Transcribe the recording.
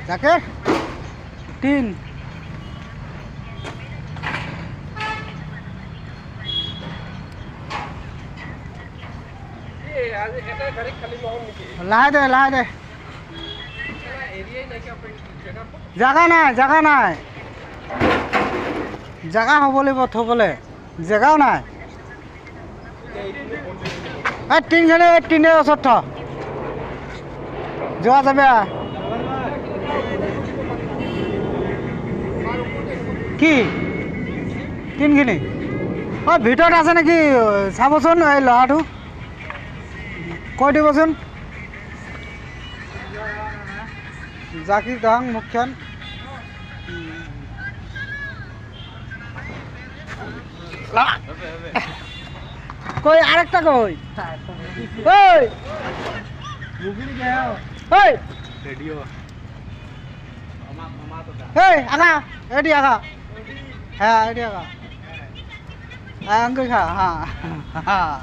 জাকের 3 লাহে দে জাগা নাই জাগা হ'ব লাগিব থ'বলৈ জেগাও নাই টিনৰ ওচৰত থ যোৱা যাবে কি টিনখিনি ভিতৰত আছে নেকি চাবচোন এই ল'ৰাটো কৈ দিবচোন জাকির দাং মুখ্যান কই আরেকটা কই ওই মুগির গেও ওই রেডিও এই আগা এডি আগা হ্যাঁ এডি আগা আঙ্গুল খা হ্যাঁ